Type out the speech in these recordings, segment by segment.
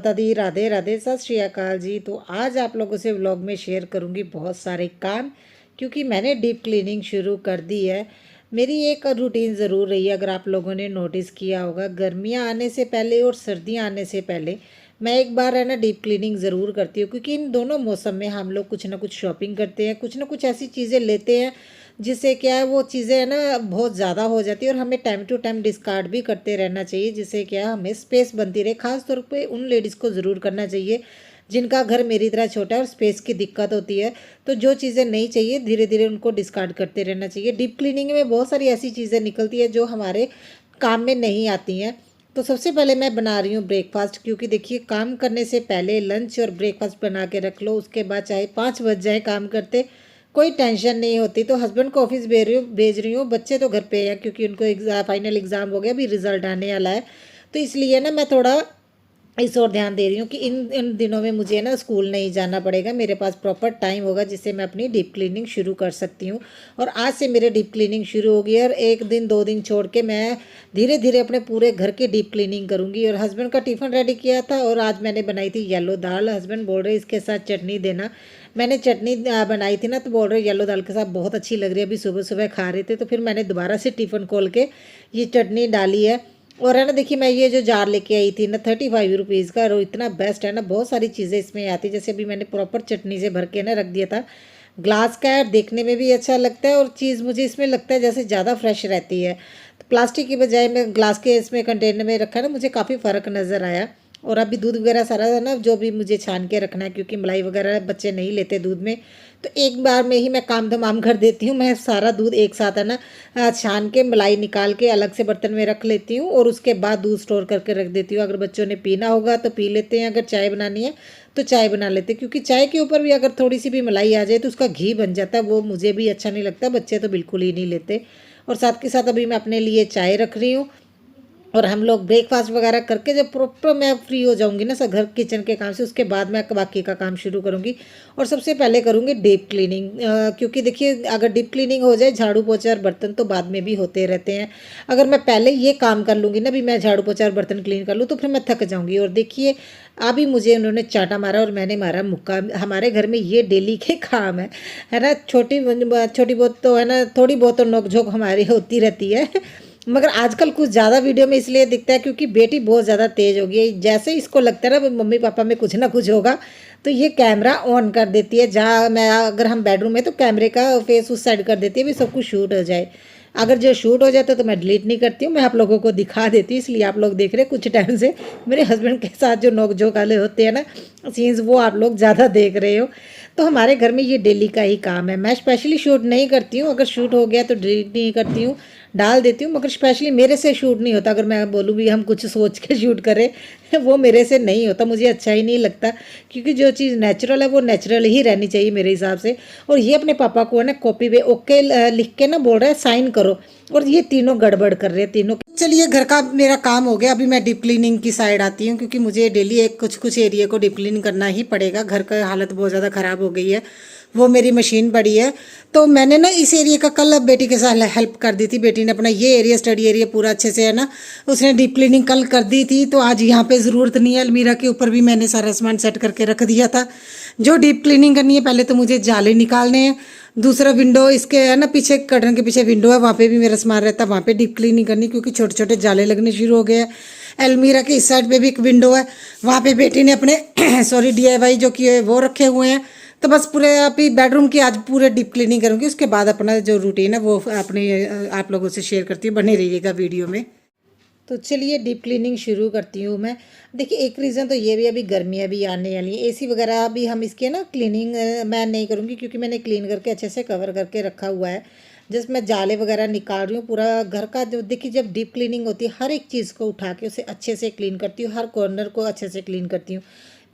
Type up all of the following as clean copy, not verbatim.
माता दी, राधे राधे, सत श्री अकाल जी। तो आज आप लोगों से व्लॉग में शेयर करूंगी बहुत सारे काम, क्योंकि मैंने डीप क्लीनिंग शुरू कर दी है। मेरी एक रूटीन ज़रूर रही है, अगर आप लोगों ने नोटिस किया होगा, गर्मियां आने से पहले और सर्दियां आने से पहले मैं एक बार है ना डीप क्लीनिंग ज़रूर करती हूँ, क्योंकि इन दोनों मौसम में हम लोग कुछ ना कुछ शॉपिंग करते हैं, कुछ ना कुछ ऐसी चीज़ें लेते हैं जिससे क्या है वो चीज़ें है ना बहुत ज़्यादा हो जाती है, और हमें टाइम टू टाइम डिस्कार्ड भी करते रहना चाहिए, जिससे क्या हमें स्पेस बनती रहे। खास तौर पे उन लेडीज़ को ज़रूर करना चाहिए जिनका घर मेरी तरह छोटा है और स्पेस की दिक्कत होती है। तो जो चीज़ें नहीं चाहिए धीरे धीरे उनको डिस्कार्ड करते रहना चाहिए। डीप क्लीनिंग में बहुत सारी ऐसी चीज़ें निकलती है जो हमारे काम में नहीं आती हैं। तो सबसे पहले मैं बना रही हूँ ब्रेकफास्ट, क्योंकि देखिए काम करने से पहले लंच और ब्रेकफास्ट बना के रख लो, उसके बाद चाहे 5 बज जाए काम करते कोई टेंशन नहीं होती। तो हस्बैंड को ऑफिस भेज रही हूँ, बच्चे तो घर पे हैं क्योंकि उनको फाइनल एग्ज़ाम हो गया, अभी रिजल्ट आने वाला है। तो इसलिए ना मैं थोड़ा इस और ध्यान दे रही हूँ कि इन इन दिनों में मुझे ना स्कूल नहीं जाना पड़ेगा, मेरे पास प्रॉपर टाइम होगा जिससे मैं अपनी डीप क्लीनिंग शुरू कर सकती हूँ। और आज से मेरे डीप क्लीनिंग शुरू होगी, और एक दिन 2 दिन छोड़ के मैं धीरे धीरे अपने पूरे घर की डीप क्लीनिंग करूँगी। और हस्बैंड का टिफ़िन रेडी किया था, और आज मैंने बनाई थी येलो दाल। हस्बैंड बोल रहे इसके साथ चटनी देना। मैंने चटनी बनाई थी ना, तो बोल रहे येलो दाल के साथ बहुत अच्छी लग रही है, अभी सुबह सुबह खा रहे थे, तो फिर मैंने दोबारा से टिफ़िन खोल के ये चटनी डाली है। और है ना देखिए, मैं ये जो जार लेके आई थी ना 35 रुपीज़ का, और इतना बेस्ट है ना, बहुत सारी चीज़ें इसमें आती, जैसे अभी मैंने प्रॉपर चटनी से भर के ना रख दिया था। ग्लास का है, देखने में भी अच्छा लगता है, और चीज़ मुझे इसमें लगता है जैसे ज़्यादा फ्रेश रहती है। तो प्लास्टिक की बजाय मैं ग्लास के इसमें कंटेनर में रखा ना, मुझे काफ़ी फ़र्क नज़र आया। और अभी दूध वगैरह सारा है ना जो भी मुझे छान के रखना है, क्योंकि मलाई वगैरह बच्चे नहीं लेते दूध में, तो एक बार में ही मैं काम तमाम कर देती हूँ। मैं सारा दूध एक साथ है ना छान के मलाई निकाल के अलग से बर्तन में रख लेती हूँ, और उसके बाद दूध स्टोर करके रख देती हूँ। अगर बच्चों ने पीना होगा तो पी लेते हैं, अगर चाय बनानी है तो चाय बना लेते हैं, क्योंकि चाय के ऊपर भी अगर थोड़ी सी भी मलाई आ जाए तो उसका घी बन जाता है, वो मुझे भी अच्छा नहीं लगता, बच्चे तो बिल्कुल ही नहीं लेते। और साथ के साथ अभी मैं अपने लिए चाय रख रही हूँ, और हम लोग ब्रेकफास्ट वगैरह करके जब प्रॉपर मैं फ्री हो जाऊंगी ना सब घर किचन के काम से, उसके बाद मैं बाकी का काम शुरू करूंगी। और सबसे पहले करूंगी डीप क्लीनिंग, क्योंकि देखिए अगर डीप क्लीनिंग हो जाए, झाड़ू पोछा और बर्तन तो बाद में भी होते रहते हैं। अगर मैं पहले ये काम कर लूँगी ना, भी मैं झाड़ू पोछा और बर्तन क्लीन कर लूँ, तो फिर मैं थक जाऊँगी। और देखिए अभी मुझे उन्होंने चाटा मारा और मैंने मारा मुक्का। हमारे घर में ये डेली के काम है ना। छोटी छोटी बहुत तो है ना, थोड़ी बहुत तो नोक झोंक हमारी होती रहती है, मगर आजकल कुछ ज़्यादा वीडियो में इसलिए दिखता है क्योंकि बेटी बहुत ज़्यादा तेज़ हो गई है। जैसे इसको लगता है ना मम्मी पापा में कुछ ना कुछ होगा, तो ये कैमरा ऑन कर देती है। जहाँ मैं अगर हम बेडरूम में, तो कैमरे का फेस उस साइड कर देती है, भी सब कुछ शूट हो जाए। अगर जो शूट हो जाता है तो मैं डिलीट नहीं करती हूँ, मैं आप लोगों को दिखा देती हूँ। इसलिए आप लोग देख रहे हैं कुछ टाइम से मेरे हस्बैंड के साथ जो नोक झोंक वाले होते हैं ना सीन्स, वो आप लोग ज़्यादा देख रहे हो। तो हमारे घर में ये डेली का ही काम है। मैं स्पेशली शूट नहीं करती हूँ, अगर शूट हो गया तो डिलीट नहीं करती हूँ, डाल देती हूँ, मगर स्पेशली मेरे से शूट नहीं होता। अगर मैं बोलूँ भी हम कुछ सोच के शूट करें वो मेरे से नहीं होता, मुझे अच्छा ही नहीं लगता, क्योंकि जो चीज़ नेचुरल है वो नेचुरल ही रहनी चाहिए मेरे हिसाब से। और ये अपने पापा को है ना कॉपी पे ओके लिख के ना बोल रहा है साइन करो, और ये तीनों गड़बड़ कर रहे हैं तीनों। चलिए घर का मेरा काम हो गया, अभी मैं डीप क्लीनिंग की साइड आती हूँ, क्योंकि मुझे डेली एक कुछ कुछ एरिया को डीप क्लीन करना ही पड़ेगा। घर का हालत बहुत ज़्यादा ख़राब हो गई है, वो मेरी मशीन पड़ी है। तो मैंने ना इस एरिया का कल बेटी के साथ हेल्प कर दी थी। बेटी ने अपना ये एरिया स्टडी एरिया पूरा अच्छे से है ना उसने डीप क्लीनिंग कल कर दी थी, तो आज यहाँ पे ज़रूरत नहीं है। अलमीरा के ऊपर भी मैंने सारा सामान सेट करके रख दिया था। जो डीप क्लीनिंग करनी है, पहले तो मुझे जाले निकालने हैं, दूसरा विंडो इसके है ना पीछे कर्टन के पीछे विंडो है, वहाँ पे भी मेरा सामान रहता है, वहाँ पे डीप क्लीनिंग करनी, क्योंकि छोटे छोटे जाले लगने शुरू हो गए हैं। अलमीरा के इस साइड पे भी एक विंडो है, वहाँ पे बेटी ने अपने सॉरी DIY जो किए वो रखे हुए हैं। तो बस पूरे अभी बेडरूम की आज पूरे डीप क्लीनिंग करूँगी, उसके बाद अपना जो रूटीन है वो अपने आप लोगों से शेयर करती हूँ, बने रहिएगा वीडियो में। तो चलिए डीप क्लीनिंग शुरू करती हूँ मैं। देखिए एक रीज़न तो ये भी, अभी गर्मियाँ भी आने वाली हैं, AC वगैरह भी हम इसके ना क्लीनिंग मैं नहीं करूँगी, क्योंकि मैंने क्लीन करके अच्छे से कवर करके रखा हुआ है। जस्ट मैं जाले वगैरह निकाल रही हूँ, पूरा घर का जो देखिए जब डीप क्लीनिंग होती है हर एक चीज़ को उठा के उसे अच्छे से क्लीन करती हूँ, हर कॉर्नर को अच्छे से क्लीन करती हूँ।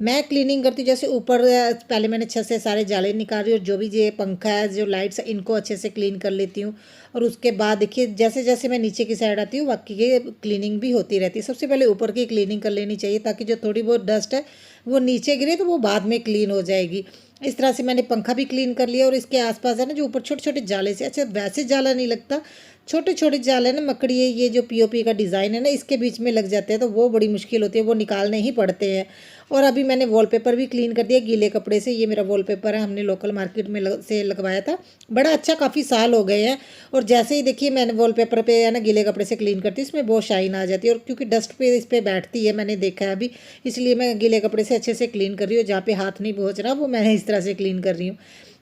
मैं क्लीनिंग करती हूँ, जैसे ऊपर पहले मैंने छत से सारे जाले निकाल रही हूँ, और जो भी ये पंखा है जो लाइट्स है इनको अच्छे से क्लीन कर लेती हूँ। और उसके बाद देखिए जैसे जैसे मैं नीचे की साइड आती हूँ बाकी की क्लीनिंग भी होती रहती है। सबसे पहले ऊपर की क्लीनिंग कर लेनी चाहिए, ताकि जो थोड़ी बहुत डस्ट है वो नीचे गिरे तो वो बाद में क्लीन हो जाएगी। इस तरह से मैंने पंखा भी क्लीन कर लिया, और इसके आसपास है ना जो ऊपर छोटे छोटे जाले से, अच्छा वैसे जाला नहीं लगता, छोटे छोटे जाले ना मकड़ी ये जो POP का डिज़ाइन है ना इसके बीच में लग जाते हैं, तो वो बड़ी मुश्किल होती है, वो निकालने ही पड़ते हैं। और अभी मैंने वॉलपेपर भी क्लीन कर दिया गीले कपड़े से। ये मेरा वॉलपेपर है, हमने लोकल मार्केट में से लगवाया था, बड़ा अच्छा, काफ़ी साल हो गए हैं। और जैसे ही देखिए मैंने वॉलपेपर पे है ना गीले कपड़े से क्लीन करती हूँ, इसमें बहुत शाइन आ जाती है। और क्योंकि डस्ट पे इस पर बैठती है, मैंने देखा है अभी, इसलिए मैं गीले कपड़े से अच्छे से क्लीन कर रही हूँ। जहाँ पे हाथ नहीं पहुँच रहा वो मैं इस तरह से क्लीन कर रही हूँ।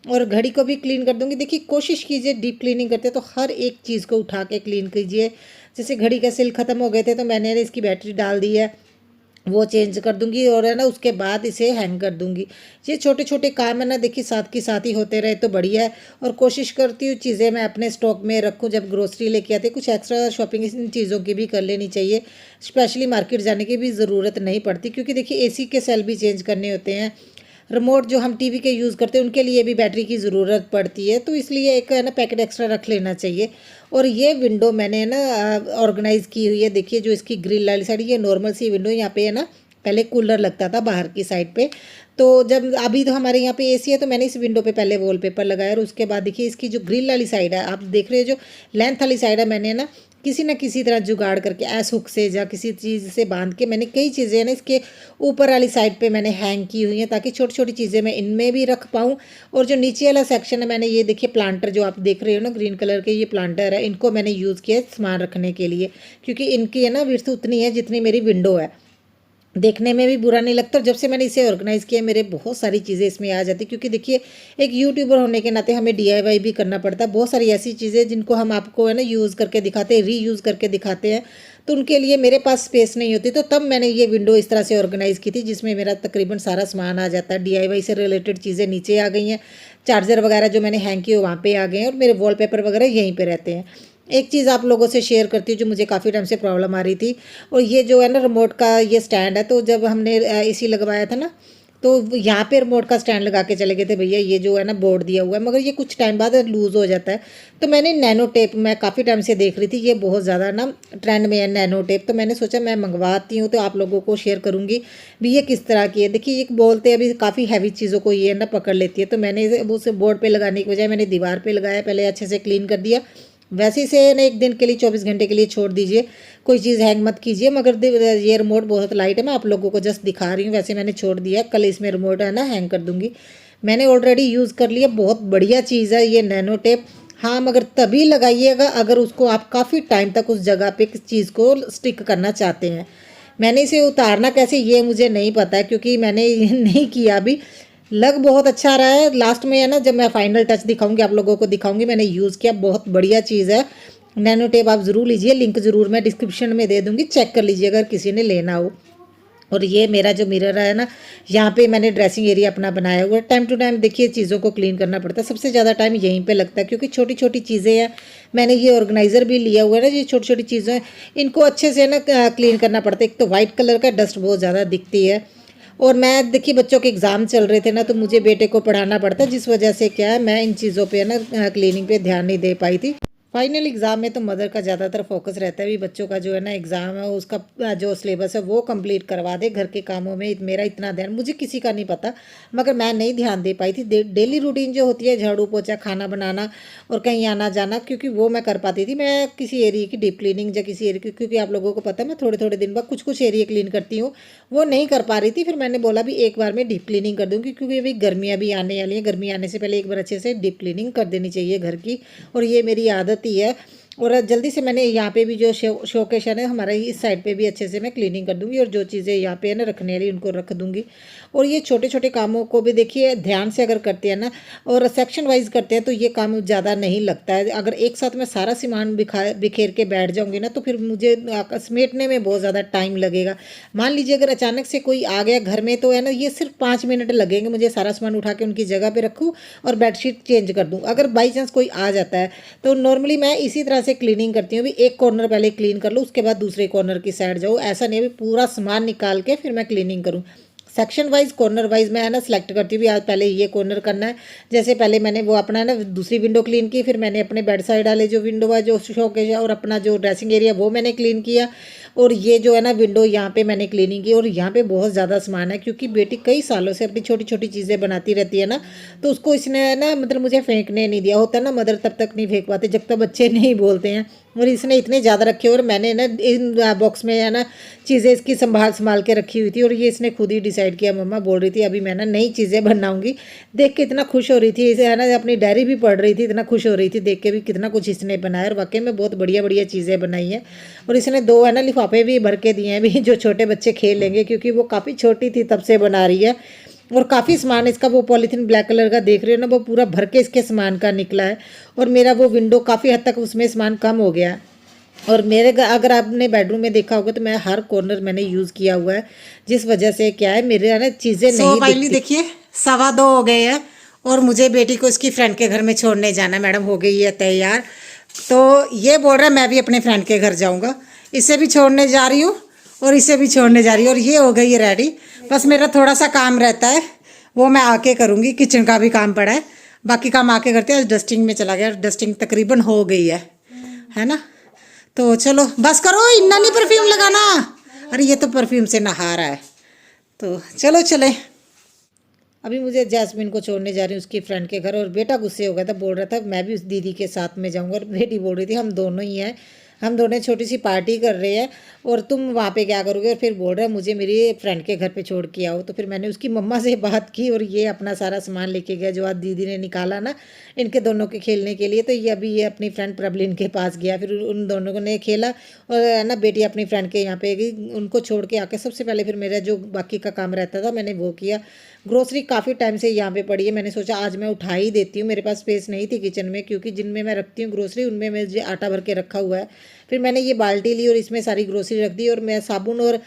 और घड़ी को भी क्लीन कर दूंगी। देखिए कोशिश कीजिए, डीप क्लीनिंग करते तो हर एक चीज़ को उठा के क्लीन कीजिए। जैसे घड़ी का सिल ख़त्म हो गए थे तो मैंने इसकी बैटरी डाल दी है, वो चेंज कर दूंगी और है ना उसके बाद इसे हैंग कर दूंगी। ये छोटे छोटे काम है ना, देखिए साथ की साथ ही होते रहे तो बढ़िया है। और कोशिश करती हूँ चीज़ें मैं अपने स्टॉक में रखूँ। जब ग्रोसरी लेके आते कुछ एक्स्ट्रा शॉपिंग इन चीज़ों की भी कर लेनी चाहिए। स्पेशली मार्केट जाने की भी ज़रूरत नहीं पड़ती, क्योंकि देखिए एसी के सेल भी चेंज करने होते हैं। रिमोट जो हम टीवी के यूज़ करते हैं उनके लिए भी बैटरी की ज़रूरत पड़ती है, तो इसलिए एक है ना पैकेट एक्स्ट्रा रख लेना चाहिए। और ये विंडो मैंने ना ऑर्गेनाइज़ की हुई है। देखिए जो इसकी ग्रिल वाली साइड, ये नॉर्मल सी विंडो, यहाँ पे है ना पहले कूलर लगता था बाहर की साइड पे। तो जब अभी तो हमारे यहाँ पे एसी है तो मैंने इस विंडो पे पहले वॉलपेपर लगाया। और उसके बाद देखिए इसकी जो ग्रिल वाली साइड है, आप देख रहे हो जो लेंथ वाली साइड है, मैंने ना किसी ना किसी तरह जुगाड़ करके ऐस हुक से या किसी चीज़ से बांध के मैंने कई चीज़ें ना इसके ऊपर वाली साइड पे मैंने हैंग की हुई हैं, ताकि छोटी छोटी चीज़ें मैं इनमें भी रख पाऊँ। और जो नीचे वाला सेक्शन है, मैंने ये देखिए प्लांटर जो आप देख रहे हो ना ग्रीन कलर के, ये प्लांटर है, इनको मैंने यूज़ किया सामान रखने के लिए, क्योंकि इनकी है ना विड्थ उतनी है जितनी मेरी विंडो है। देखने में भी बुरा नहीं लगता। और जब से मैंने इसे ऑर्गेनाइज़ किया मेरे बहुत सारी चीज़ें इसमें आ जाती, क्योंकि देखिए एक यूट्यूबर होने के नाते हमें डीआईवाई भी करना पड़ता है। बहुत सारी ऐसी चीज़ें जिनको हम आपको है ना यूज़ करके दिखाते हैं, रीयूज़ करके दिखाते हैं, तो उनके लिए मेरे पास स्पेस नहीं होती। तो तब मैंने ये विंडो इस तरह से ऑर्गेनाइज़ की थी, जिसमें मेरा तकरीबन सारा सामान आ जाता है। डीआईवाई से रिलेटेड चीज़ें नीचे आ गई हैं, चार्जर वगैरह जो मैंने हैंग किए वहाँ पे आ गए हैं, और मेरे वॉलपेपर वगैरह यहीं पे रहते हैं। एक चीज़ आप लोगों से शेयर करती हूँ जो मुझे काफ़ी टाइम से प्रॉब्लम आ रही थी, और ये जो है ना रिमोट का ये स्टैंड है। तो जब हमने एसी लगवाया था ना, तो यहाँ पे रिमोट का स्टैंड लगा के चले गए थे भैया, ये जो है ना बोर्ड दिया हुआ है, मगर ये कुछ टाइम बाद लूज़ हो जाता है। तो मैंने नैनो टेप, मैं काफ़ी टाइम से देख रही थी, ये बहुत ज़्यादा ना ट्रेंड में है नैनो टेप, तो मैंने सोचा मैं मंगवाती हूँ तो आप लोगों को शेयर करूँगी भी ये किस तरह की है। देखिए ये बोलते हैं अभी काफ़ी हैवी चीज़ों को ये ना पकड़ लेती है, तो मैंने उसे बोर्ड पर लगाने की बजाय मैंने दीवार पर लगाया, पहले अच्छे से क्लीन कर दिया। वैसे इसे ना एक दिन के लिए 24 घंटे के लिए छोड़ दीजिए, कोई चीज़ हैंग मत कीजिए। मगर ये रिमोट बहुत लाइट है, मैं आप लोगों को जस्ट दिखा रही हूँ। वैसे मैंने छोड़ दिया, कल इसमें रिमोट है ना हैंग कर दूँगी। मैंने ऑलरेडी यूज़ कर लिया, बहुत बढ़िया चीज़ है ये नैनो टेप। हाँ मगर तभी लगाइएगा अगर उसको आप काफ़ी टाइम तक उस जगह पे किस चीज़ को स्टिक करना चाहते हैं। मैंने इसे उतारना कैसे ये मुझे नहीं पता है, क्योंकि मैंने ये नहीं किया अभी। लग बहुत अच्छा रहा है, लास्ट में है ना जब मैं फाइनल टच दिखाऊंगी आप लोगों को दिखाऊंगी मैंने यूज़ किया, बहुत बढ़िया चीज़ है। नैनो टेप आप ज़रूर लीजिए, लिंक ज़रूर मैं डिस्क्रिप्शन में दे दूंगी, चेक कर लीजिए अगर किसी ने लेना हो। और ये मेरा जो मिरर है ना, यहाँ पे मैंने ड्रेसिंग एरिया अपना बनाया हुआ है। टाइम टू टाइम देखिए चीज़ों को क्लीन करना पड़ता है, सबसे ज़्यादा टाइम यहीं पे लगता है, क्योंकि छोटी छोटी चीज़ें हैं। मैंने ये ऑर्गेनाइज़र भी लिया हुआ है ना, ये छोटी छोटी चीज़ें हैं, इनको अच्छे से ना क्लीन करना पड़ता है। एक तो वाइट कलर का डस्ट बहुत ज़्यादा दिखती है, और मैं देखिए बच्चों के एग्ज़ाम चल रहे थे ना, तो मुझे बेटे को पढ़ाना पड़ता है, जिस वजह से क्या है मैं इन चीज़ों पे ना क्लीनिंग पे ध्यान नहीं दे पाई थी। फाइनल एग्ज़ाम में तो मदर का ज़्यादातर फोकस रहता है भी बच्चों का जो है ना एग्ज़ाम है उसका जो सिलेबस है वो कंप्लीट करवा दे। घर के कामों में मेरा इतना ध्यान मुझे किसी का नहीं पता, मगर मैं नहीं ध्यान दे पाई थी। डेली रूटीन जो होती है झाड़ू पोछा खाना बनाना और कहीं आना जाना, क्योंकि वो मैं कर पाती थी। मैं किसी एरिया की डीप क्लीनिंग या किसी एरिया की, क्योंकि आप लोगों को पता है मैं थोड़े थोड़े दिन बाद कुछ कुछ एरिया क्लीन करती हूँ, वो नहीं कर पा रही थी। फिर मैंने बोला भी एक बार मैं डीप क्लीनिंग कर दूँगी, क्योंकि अभी गर्मियाँ भी आने वाली हैं, गर्मी आने से पहले एक बार अच्छे से डीप क्लीनिंग कर देनी चाहिए घर की, और ये मेरी आदत ही है। और जल्दी से मैंने यहाँ पे भी जो शोकेशन है हमारा इस साइड पे भी अच्छे से मैं क्लीनिंग कर दूँगी, और जो चीज़ें यहाँ पे है ना रखने वाली उनको रख दूँगी। और ये छोटे छोटे कामों को भी देखिए ध्यान से अगर करते हैं ना और सेक्शन वाइज करते हैं तो ये काम ज़्यादा नहीं लगता है। अगर एक साथ मैं सारा सामान बिखेर के बैठ जाऊँगी ना तो फिर मुझे समेटने में बहुत ज़्यादा टाइम लगेगा। मान लीजिए अगर अचानक से कोई आ गया घर में तो है ना ये सिर्फ 5 मिनट लगेंगे, मुझे सारा सामान उठा के उनकी जगह पे रखूँ और बेडशीट चेंज कर दूँ। अगर बाई चांस कोई आ जाता है तो नॉर्मली मैं इसी तरह से क्लीनिंग करती हूँ, भी एक कॉर्नर पहले क्लीन कर लो उसके बाद दूसरे कॉर्नर की साइड जाओ। ऐसा नहीं है भी पूरा सामान निकाल के फिर मैं क्लीनिंग करूँ। सेक्शन वाइज कॉर्नर वाइज मैं है ना सिलेक्ट करती हूँ भी आज पहले ये कॉर्नर करना है। जैसे पहले मैंने वो अपना ना दूसरी विंडो क्लीन की, फिर मैंने अपने बेड साइड वाले जो विंडो है जो शोकेस है और अपना जो ड्रेसिंग एरिया वो मैंने क्लीन किया, और ये जो है ना विंडो यहाँ पे मैंने क्लीनिंग की। और यहाँ पे बहुत ज़्यादा सामान है, क्योंकि बेटी कई सालों से अपनी छोटी छोटी चीज़ें बनाती रहती है ना, तो उसको इसने ना मतलब मुझे फेंकने नहीं दिया। होता है ना मदर तब तक नहीं फेंक पाते जब तक बच्चे नहीं बोलते हैं। और इसने इतने ज़्यादा रखे और मैंने ना इन बॉक्स में है ना चीज़ें इसकी संभाल के रखी हुई थी और ये इसने खुद ही डिसाइड किया। मम्मा बोल रही थी अभी मैं ना नई चीज़ें बनाऊंगी। देख के इतना खुश हो रही थी, इसे है ना अपनी डायरी भी पढ़ रही थी, इतना खुश हो रही थी देख के भी कितना कुछ इसने बनाया और वाकई में बहुत बढ़िया बढ़िया चीज़ें बनाई हैं। और इसने 2 है ना लिफाफे भी भर के दिए हैं भी जो छोटे बच्चे खेल लेंगे, क्योंकि वो काफ़ी छोटी थी तब से बना रही है। और काफ़ी सामान इसका वो पॉलीथीन ब्लैक कलर का देख रहे हो ना, वो पूरा भर के इसके सामान का निकला है। और मेरा वो विंडो काफ़ी हद तक उसमें सामान कम हो गया है। और मेरे अगर आपने बेडरूम में देखा होगा तो मैं हर कॉर्नर मैंने यूज़ किया हुआ है, जिस वजह से क्या है मेरे है ना चीज़ें नहीं फाइनली देखिए 2:15 हो गए हैं और मुझे बेटी को इसकी फ्रेंड के घर में छोड़ने जाना। मैडम हो गई है तैयार, तो ये बोल रहा है मैं भी अपने फ्रेंड के घर जाऊंगा। इसे भी छोड़ने जा रही हूँ और इसे भी छोड़ने जा रही हूँ और ये हो गई है रेडी। बस मेरा थोड़ा सा काम रहता है, वो मैं आके करूँगी। किचन का भी काम पड़ा है, बाकी काम आके करते हैं। डस्टिंग में चला गया, डस्टिंग तकरीबन हो गई है ना। तो चलो बस करो, इतना नहीं परफ्यूम लगाना। अरे ये तो परफ्यूम से नहा रहा है, तो चलो चले। अभी मुझे जैस्मिन को छोड़ने जा रही हूँ उसकी फ्रेंड के घर। और बेटा गुस्से हो गया था, बोल रहा था मैं भी उस दीदी के साथ में जाऊँगा। और बेटी बोल रही थी हम दोनों ही हैं, हम दोनों छोटी सी पार्टी कर रहे हैं और तुम वहाँ पे क्या करोगे। और फिर बोल रहा है मुझे मेरी फ्रेंड के घर पे छोड़ के आओ। तो फिर मैंने उसकी मम्मा से बात की और ये अपना सारा सामान लेके गया जो आज दीदी ने निकाला ना इनके दोनों के खेलने के लिए। तो ये अभी ये अपनी फ्रेंड प्रबलिन के पास गया, फिर उन दोनों ने खेला और ना बेटी अपनी फ्रेंड के यहाँ पे गई। उनको छोड़ के आके सबसे पहले फिर मेरा जो बाकी का काम रहता था मैंने वो किया। ग्रोसरी काफ़ी टाइम से यहाँ पे पड़ी है, मैंने सोचा आज मैं उठा ही देती हूँ। मेरे पास स्पेस नहीं थी किचन में, क्योंकि जिनमें मैं रखती हूँ ग्रोसरी उनमें मुझे आटा भर के रखा हुआ है। फिर मैंने ये बाल्टी ली और इसमें सारी ग्रोसरी रख दी। और मैं साबुन और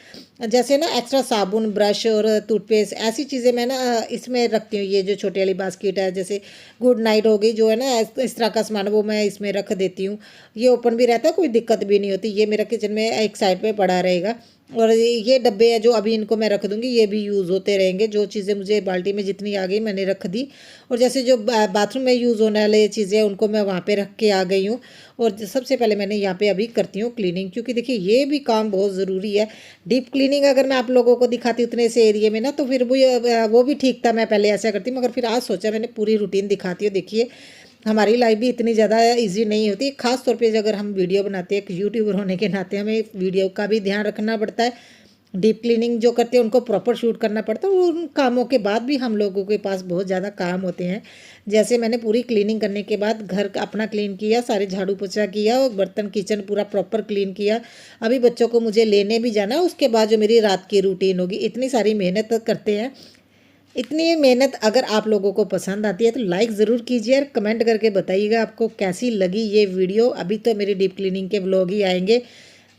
जैसे ना एक्स्ट्रा साबुन, ब्रश और टूथपेस्ट ऐसी चीज़ें मैं ना इसमें रखती हूँ। ये जो छोटी वाली बास्केट है, जैसे गुड नाइट हो गई जो है ना इस तरह का सामान, वो मैं इसमें रख देती हूँ। ये ओपन भी रहता है, कोई दिक्कत भी नहीं होती। ये मेरा किचन में एक साइड पे पड़ा रहेगा। और ये डब्बे हैं जो अभी इनको मैं रख दूँगी, ये भी यूज़ होते रहेंगे। जो चीज़ें मुझे बाल्टी में जितनी आ गई मैंने रख दी। और जैसे जो बाथरूम में यूज़ होने वाले चीज़ें उनको मैं वहाँ पे रख के आ गई हूँ। और सबसे पहले मैंने यहाँ पे अभी करती हूँ क्लीनिंग, क्योंकि देखिए ये भी काम बहुत ज़रूरी है। डीप क्लीनिंग अगर मैं आप लोगों को दिखाती उतने से एरिए में ना, तो फिर वो भी ठीक था, मैं पहले ऐसा करती, मगर फिर आज सोचा मैंने पूरी रूटीन दिखाती हूँ। देखिए हमारी लाइफ भी इतनी ज़्यादा इजी नहीं होती, ख़ास तौर पे अगर हम वीडियो बनाते हैं। एक यूट्यूबर होने के नाते हमें वीडियो का भी ध्यान रखना पड़ता है। डीप क्लीनिंग जो करते हैं उनको प्रॉपर शूट करना पड़ता है। उन कामों के बाद भी हम लोगों के पास बहुत ज़्यादा काम होते हैं। जैसे मैंने पूरी क्लीनिंग करने के बाद घर अपना क्लीन किया, सारे झाड़ू पोछा किया और बर्तन किचन पूरा प्रॉपर क्लीन किया। अभी बच्चों को मुझे लेने भी जाना है, उसके बाद जो मेरी रात की रूटीन होगी। इतनी सारी मेहनत करते हैं। इतनी मेहनत अगर आप लोगों को पसंद आती है तो लाइक ज़रूर कीजिए और कमेंट करके बताइएगा आपको कैसी लगी ये वीडियो। अभी तो मेरी डीप क्लीनिंग के व्लॉग ही आएंगे।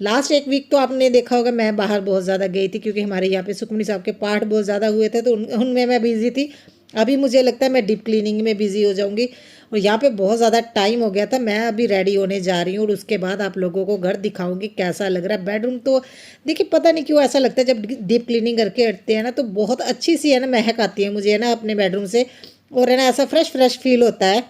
लास्ट एक वीक तो आपने देखा होगा मैं बाहर बहुत ज़्यादा गई थी, क्योंकि हमारे यहाँ पे सुखमनी साहब के पाठ बहुत ज़्यादा हुए थे, तो उनमें मैं बिज़ी थी। अभी मुझे लगता है मैं डीप क्लीनिंग में बिज़ी हो जाऊँगी। और यहाँ पे बहुत ज़्यादा टाइम हो गया था। मैं अभी रेडी होने जा रही हूँ और उसके बाद आप लोगों को घर दिखाऊंगी कैसा लग रहा है। बेडरूम तो देखिए पता नहीं क्यों ऐसा लगता है जब डीप क्लीनिंग करके हटते हैं ना तो बहुत अच्छी सी है ना महक आती है मुझे है ना अपने बेडरूम से। और है ना ऐसा फ्रेश फ्रेश फील होता है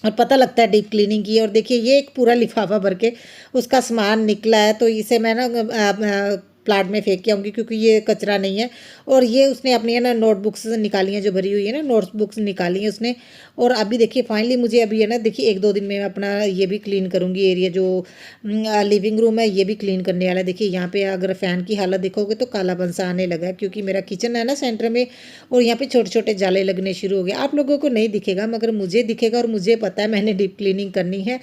और पता लगता है डीप क्लीनिंग की। और देखिए ये एक पूरा लिफाफा भर के उसका सामान निकला है, तो इसे मैं ना प्लाट में फेंक के आऊँगी, क्योंकि ये कचरा नहीं है। और ये उसने अपनी है ना नोटबुक्स निकाली हैं जो भरी हुई है ना, नोटबुक्स निकाली हैं उसने। और अभी देखिए फाइनली मुझे अभी है ना देखिए 1-2 दिन में अपना ये भी क्लीन करूँगी। एरिया जो लिविंग रूम है ये भी क्लीन करने वाला है। देखिए यहाँ पे अगर फ़ैन की हालत देखोगे तो कालापन सा आने लगा है, क्योंकि मेरा किचन है ना सेंटर में और यहाँ पे छोटे छोटे जाले लगने शुरू हो गए। आप लोगों को नहीं दिखेगा मगर मुझे दिखेगा और मुझे पता है मैंने डीप क्लीनिंग करनी है,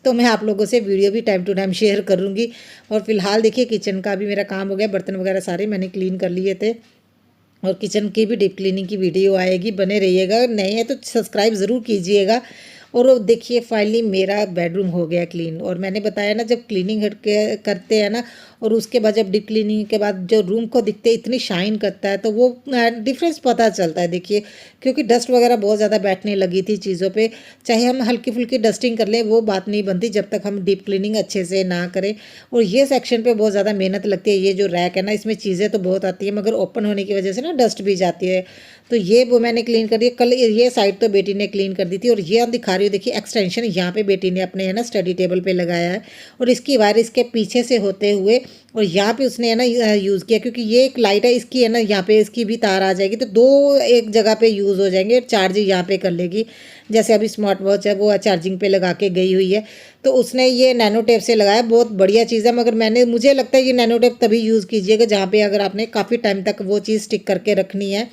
तो मैं आप लोगों से वीडियो भी टाइम टू टाइम शेयर करूँगी। और फिलहाल देखिए किचन का भी मेरा काम हो गया, बर्तन वगैरह सारे मैंने क्लीन कर लिए थे। और किचन की भी डीप क्लीनिंग की वीडियो आएगी, बने रहिएगा। नए हैं तो सब्सक्राइब ज़रूर कीजिएगा। और वो देखिए फाइनली मेरा बेडरूम हो गया क्लीन। और मैंने बताया ना जब क्लीनिंग करते हैं ना और उसके बाद जब डीप क्लीनिंग के बाद जो रूम को दिखते इतनी शाइन करता है, तो वो डिफरेंस पता चलता है। देखिए क्योंकि डस्ट वगैरह बहुत ज़्यादा बैठने लगी थी चीज़ों पे, चाहे हम हल्की फुल्की डस्टिंग कर लें वो बात नहीं बनती जब तक हम डीप क्लीनिंग अच्छे से ना करें। और ये सेक्शन पे बहुत ज़्यादा मेहनत लगती है। ये जो रैक है ना इसमें चीज़ें तो बहुत आती है, मगर ओपन होने की वजह से ना डस्ट भी जाती है। तो ये वो मैंने क्लीन कर दिया। कल ये साइड तो बेटी ने क्लीन कर दी थी। और ये हम दिखा रही हूँ देखिए एक्सटेंशन यहाँ पे बेटी ने अपने है ना स्टडी टेबल पे लगाया है। और इसकी वायर इसके पीछे से होते हुए और यहाँ पे उसने है ना यूज़ किया, क्योंकि ये एक लाइट है, इसकी है ना यहाँ पे इसकी भी तार आ जाएगी, तो दो एक जगह पे यूज़ हो जाएंगे, चार्ज यहाँ पे कर लेगी। जैसे अभी स्मार्ट वॉच है वो चार्जिंग पे लगा के गई हुई है, तो उसने ये नैनो टेप से लगाया, बहुत बढ़िया चीज़ है। मगर मुझे लगता है ये नैनो टेप तभी यूज़ कीजिएगा जहाँ पे अगर आपने काफ़ी टाइम तक वो चीज़ स्टिक करके रखनी है।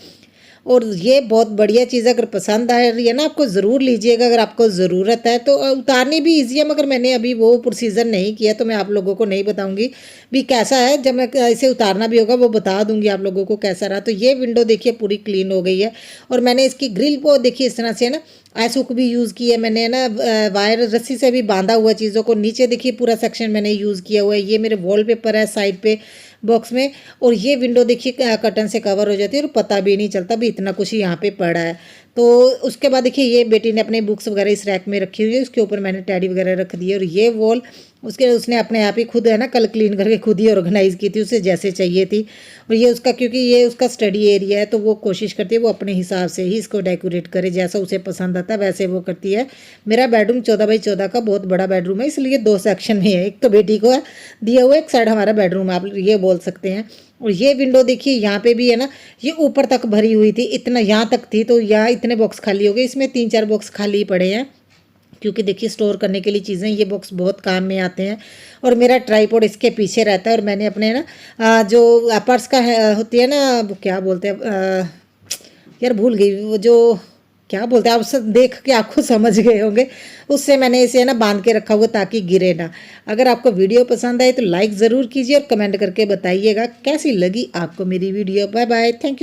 और ये बहुत बढ़िया चीज़ है, अगर पसंद आ रही है ना आपको ज़रूर लीजिएगा, अगर आपको ज़रूरत है तो। उतारनी भी ईजी है, मगर मैंने अभी वो प्रोसीजर नहीं किया, तो मैं आप लोगों को नहीं बताऊंगी भी कैसा है। जब मैं इसे उतारना भी होगा वो बता दूंगी आप लोगों को कैसा रहा। तो ये विंडो देखिए पूरी क्लीन हो गई है। और मैंने इसकी ग्रिल को देखिए इस तरह से है ना ऐस हुक भी यूज़ की है मैंने, है ना वायर रस्सी से भी बांधा हुआ चीज़ों को। नीचे देखिए पूरा सेक्शन मैंने यूज़ किया हुआ है। ये मेरे वॉलपेपर है साइड पे बॉक्स में। और ये विंडो देखिए कर्टन से कवर हो जाती है और पता भी नहीं चलता भी इतना कुछ यहाँ पे पड़ा है। तो उसके बाद देखिए ये बेटी ने अपने बुक्स वगैरह इस रैक में रखी हुई है, उसके ऊपर मैंने टैडी वगैरह रख दी है। और ये वॉल उसने अपने आप ही खुद है ना कल क्लीन करके खुद ही ऑर्गेनाइज़ की थी, उसे जैसे चाहिए थी। और ये उसका, क्योंकि ये उसका स्टडी एरिया है, तो वो कोशिश करती है वो अपने हिसाब से ही इसको डेकोरेट करे, जैसा उसे पसंद आता है वैसे वो करती है। मेरा बेडरूम 14x14 का बहुत बड़ा बेडरूम है, इसलिए 2 सेक्शन में है, एक तो बेटी को है दिया हुआ, एक साइड हमारा बेडरूम आप ये बोल सकते हैं। और ये विंडो देखिए यहाँ पे भी है ना, ये ऊपर तक भरी हुई थी, इतना यहाँ तक थी, तो यहाँ इतने बॉक्स खाली हो गए। इसमें 3-4 बॉक्स खाली पड़े हैं, क्योंकि देखिए स्टोर करने के लिए चीज़ें, ये बॉक्स बहुत काम में आते हैं। और मेरा ट्राईपॉड इसके पीछे रहता है। और मैंने अपने ना जो पर्स का होती है ना, वो क्या बोलते हैं यार भूल गई, वो जो क्या बोलते हैं, आप सब देख के आपको समझ गए होंगे, उससे मैंने इसे ना बांध के रखा हुआ ताकि गिरे ना। अगर आपको वीडियो पसंद आए तो लाइक ज़रूर कीजिए और कमेंट करके बताइएगा कैसी लगी आपको मेरी video. Bye bye, thank you.